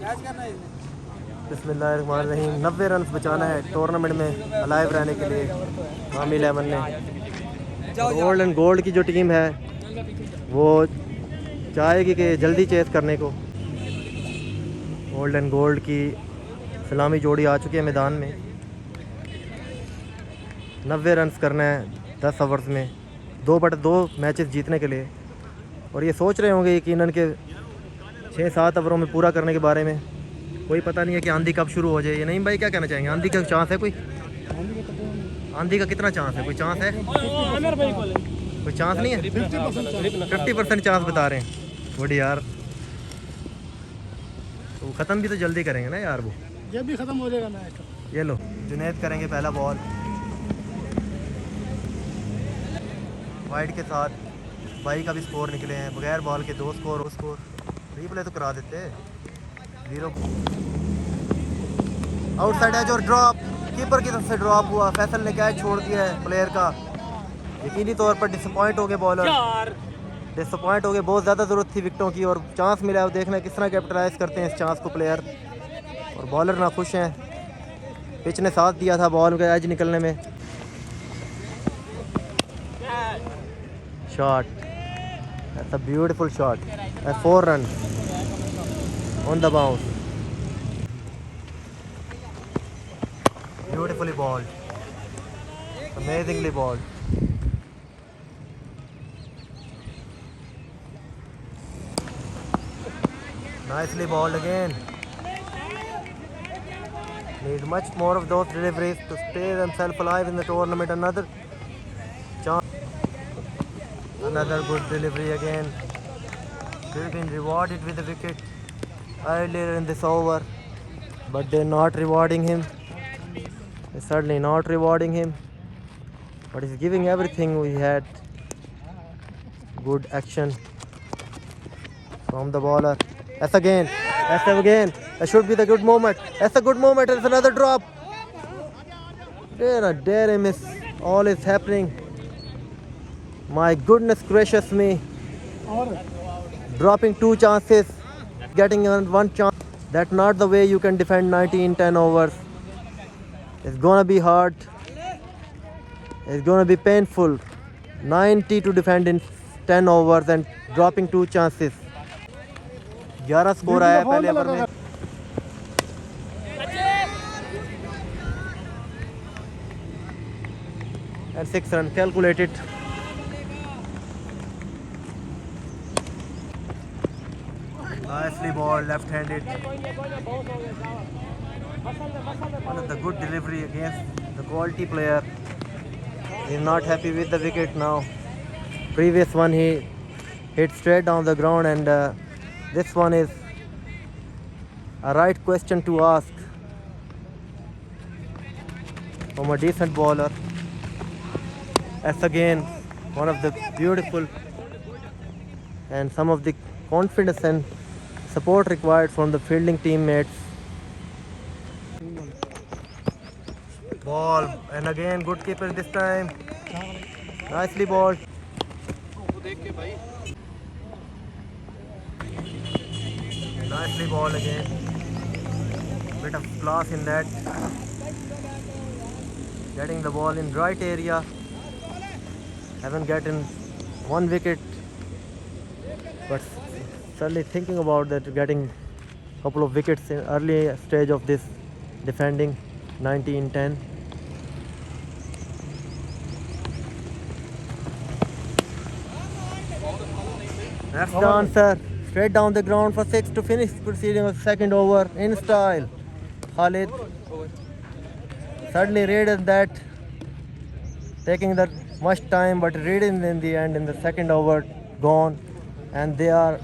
बिस्मिल्लाहिर्रहमानिर्रहीम। 90 रन बचाना है टूर्नामेंट में अलाइव रहने के लिए आर्मी 11 ने। ओल्ड एंड गोल्ड की जो टीम है वो चाहेगी कि जल्दी चेस करने को। ओल्ड एंड गोल्ड की सलामी जोड़ी आ चुकी है मैदान में। 90 रन करना है 10 ओवर्स में 2/2 मैचेस जीतने के लिए। और ये सोच रहे होंगे यकीनन के 6-7 ओवरों में पूरा करने के बारे में। कोई पता नहीं है कि आंधी कब शुरू हो जाए। ये नहीं भाई, क्या कहना चाहेंगे? आंधी का चांस है कोई? आंधी का कितना चांस है? कोई चांस है? कोई चांस नहीं है? 50% चांस बता रहे हैं। बड़ी यार, तो ख़त्म भी तो जल्दी करेंगे ना यार। वो ये भी ख़त्म हो जाएगा मैच। ये लो, जुनैद करेंगे पहला बॉल वाइड के साथ। बाई का भी स्कोर निकले हैं, बगैर बॉल के 2 स्कोर। रिप्ले तो करा देते 0। आउटसाइड एज और ड्रॉप, कीपर की तरफ से ड्रॉप हुआ। फैसल ने कैच छोड़ दिया है प्लेयर का। यकीनी तौर पर डिसअपॉइंट हो गए बॉलर, डिसअपॉइंट हो गए। बहुत ज़्यादा ज़रूरत थी विकेटों की और चांस मिला है। देखना किस तरह कैपिटलाइज करते हैं इस चांस को प्लेयर। और बॉलर ना खुश हैं, पिच ने साथ दिया था बॉल का एज निकलने में। Shot, that's a beautiful shot. 4 run on the bounce, beautifully balled, amazingly balled. Nicely balled again. Need much more of those deliveries to stay themselves alive in the tournament. Another chance, another good delivery again. Could have been rewarded with a wicket earlier in this over, but they're not rewarding him. They're certainly not rewarding him, but he's giving everything. We had good action from the bowler. That's again. That should be the good moment. That's a good moment. It's another drop. Dare miss. All is happening. My goodness gracious me. Dropping 2 chances, getting 1 chance. That's not the way you can defend 90 in 10 overs. It's gonna be hard. It's gonna be painful. 90 to defend in 10 overs and dropping 2 chances. 11 score आया पहले over में। And 6 run calculated. Nicely balled, left-handed. One of the good delivery against the quality player. He's not happy with the wicket now. Previous one he hit straight down the ground, and this one is a right question to ask from a decent bowler. That's again one of the beautiful and some of the confidence and support required from the fielding teammates. Ball, and again good keeper this time. Nicely balled. Nicely balled again. Bit of class in that. Getting the ball in right area. Haven't gotten 1 wicket, but certainly thinking about that, getting a couple of wickets in early stage of this defending 90 in 10. That's the answer. Straight down the ground for 6 to finish proceeding of second over in style. Khalid certainly raided that, taking that much time, but reading in the end in the second over gone, and they are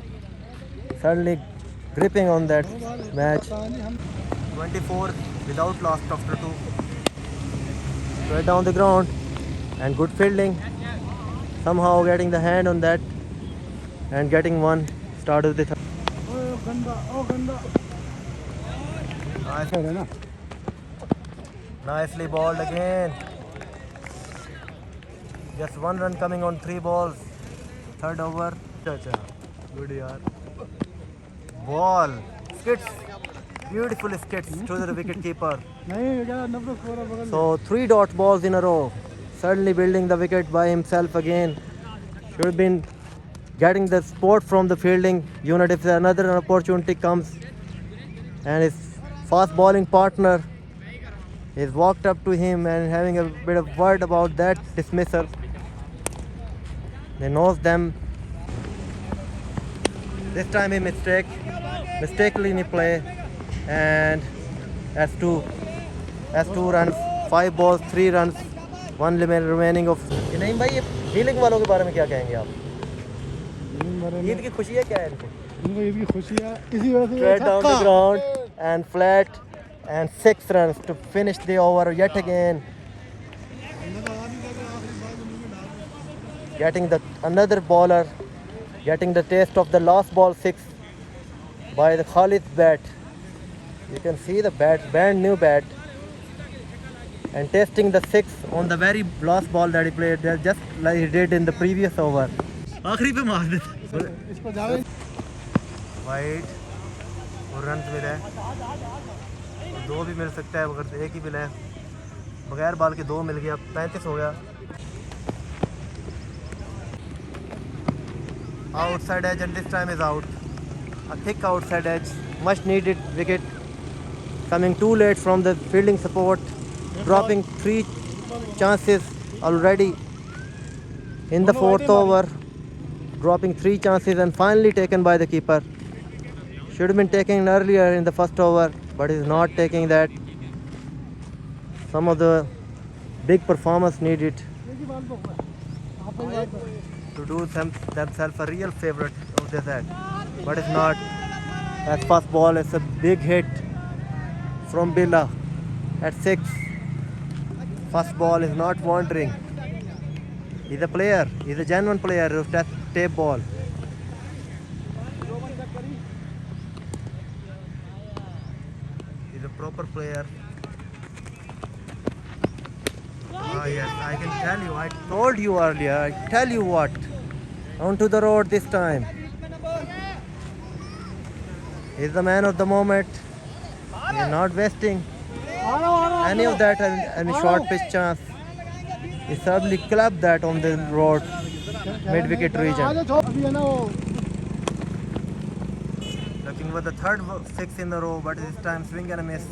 certainly gripping on that match. 24 without loss after 2. Straight down the ground and good fielding. Somehow getting the hand on that and getting 1 start of the third. Nicely balled again. Just 1 run coming on 3 balls. Third over. Good yaar. Ball skids Beautiful skits to the wicket keeper. नहीं क्या नब्बे score है बगल So 3 dot balls in a row. Suddenly building the wicket by himself again. Should have been getting the support from the fielding unit if another opportunity comes. And his fast bowling partner is walked up to him and having a bit of word about that dismissal. They knows them. This time he mistakenly play and as two runs, 5 balls, 3 runs, 1 remaining of. नहीं भाई ये fielding वालों के बारे में क्या कहेंगे आप? ईद की खुशी है क्या है इनको? इनको ईद की खुशी है इसी वजह से Straight down the ground and flat and 6 runs to finish the over yet again. Getting the another bowler, getting the taste of the last ball 6 by the Khalid's bat. You can see the bat, brand new bat, and testing the 6 on the very last ball that he played, just like he did in the previous over. आखिरी पे मार देता इसको जावे wide और run मिला है और 2 भी मिल सकता है अगर एक ही मिला है बगैर बॉल के 2 मिल गया 35 हो गया outside edge and this time is out. A thick outside edge, much needed wicket. Coming too late from the fielding support, dropping 3 chances already in the 4th over. Dropping 3 chances and finally taken by the keeper. Should have been taken earlier in the first over, but is not taking that. Some of the big performers need it to do themselves a real favorite of the set, but it's not. As first ball is a big hit from Billa at 6. First ball is not wandering. He's a player. He's a genuine player who tests tape ball. He's a proper player. Ah yes, I can tell you. I told you earlier. I tell you what. Onto the road this time. He's the man of the moment. He's not wasting any of that any short pitch chance. He certainly clubbed that on the road, mid-wicket region. Looking for the 3rd 6 in the row, but this time swing and a miss.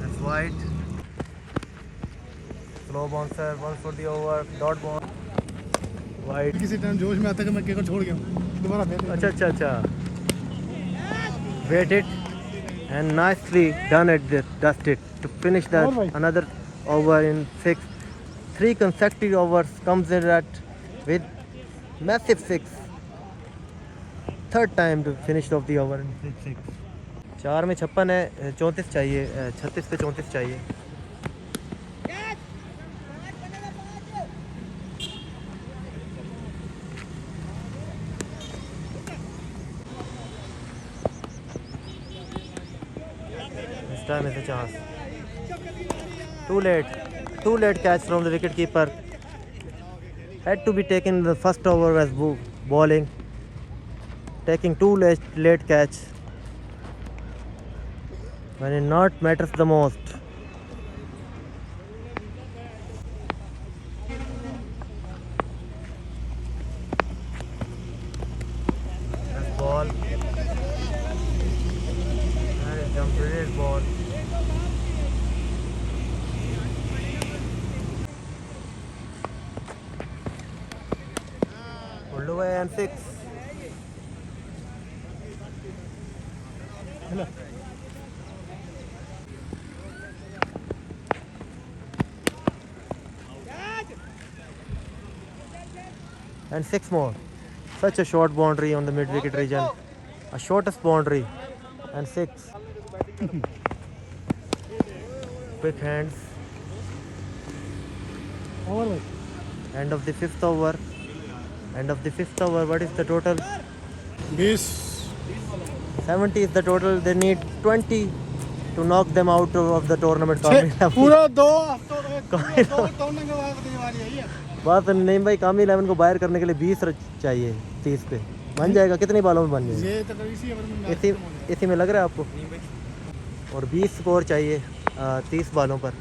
That's wide. Slow bouncer, 1 for the over, dot ball. Wide. किसी time जोश में आता है कि मैं केकर छोड़ गया दोबारा फेंक अच्छा. Wait it and nicely done it, dusted to finish that another over in 6. 3 consecutive overs comes in that with massive 6. 3rd time to finish off the over in 6. 4 में 56 है 34 चाहिए 36 पे 34 चाहिए. This time is a chance. Too late catch from the wicket keeper. Had to be taken in the first over as bowling. Taking too late catch when it not matters the most. That's ball. That is a brilliant ball. Pulled away and 6. And 6 more. Such a short boundary on the mid-wicket region. A shortest boundary. And 6. Quick hands. over End of the 5th over. What is the total? 20 70 is the total. They need 20 to knock them out of the tournament. पूरा 2 हफ्तों तोड़ने के बाद दिवाली है ये बात नहीं भाई, कामी 11 को बाहर करने के लिए 20 चाहिए 30 पे. बन जाएगा, कितने बालों में बन जाएगा? ये तो इसी है इसी में लग रहा है आपको? और 20 स्कोर चाहिए 30 बालों पर।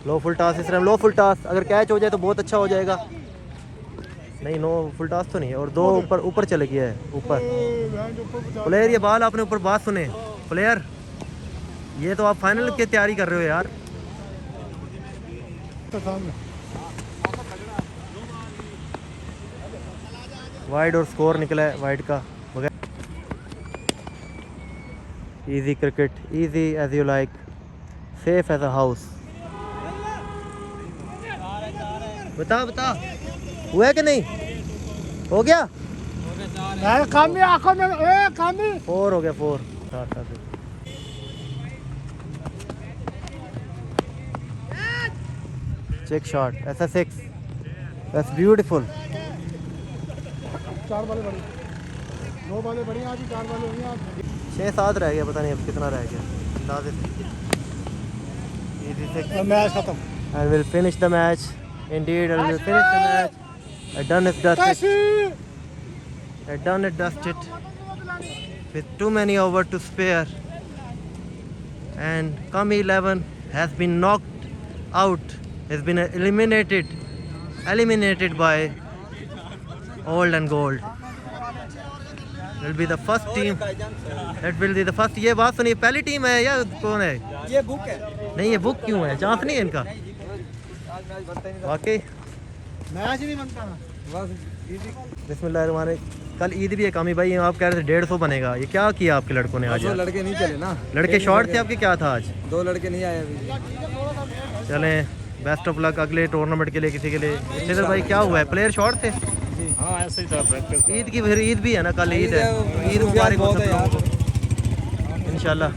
लो फुल टॉस, इस टाइम लो फुल टॉस, अगर कैच हो जाए तो बहुत अच्छा हो जाएगा। नहीं, नो फुल टॉस तो नहीं है। और 2 ऊपर चले गया है ऊपर। प्लेयर ये बाल आपने ऊपर, बात सुने प्लेयर, ये तो आप फाइनल की तैयारी कर रहे हो यार। वाइड और स्कोर निकला है वाइड का। Easy cricket, easy as you like, safe as a house. बता हुआ है कि नहीं? हो गया? कामी आंखों में ए कामी 4 हो गया, 4। चेक शॉट, ऐसा 6, दैट्स ब्यूटीफुल। 4 बालें बड़ी, 2 बालें बड़ी आज, 4 बालें हुई आज। 6-7 रह गया, पता नहीं अब कितना रह गया अंदाजे से। मैच खत्म। I will finish the match. Indeed, I will finish the match. I done it, dusted. I done it, dusted. With too many over to spare, and Kami 11 has been knocked out. Has been eliminated by Old and Gold. Will be the first team. That will be the first. ये बात सुनिए, पहली team है या कौन है? ये book है। नहीं, ये बुक क्यों है? चांस नहीं है इनका वाकई। मैच ही नहीं बनता ना। बिस्मिल्लाह। कल ईद भी है कामी भाई, आप कह रहे थे 150 बनेगा, ये क्या किया आपके लड़कों ने आज? दो लड़के नहीं चले ना, लड़के शॉर्ट थे आपके, क्या था आज? 2 लड़के नहीं आए अभी। चलें, बेस्ट ऑफ लक अगले टूर्नामेंट के लिए किसी के लिए। इधर भाई क्या हुआ है, प्लेयर शॉर्ट थे? हाँ ऐसे ही था प्रैक्टिस। ईद की फिर ईद भी है ना, कल ईद है, ईद मुबारक हो सब लोगों को इंशाल्लाह।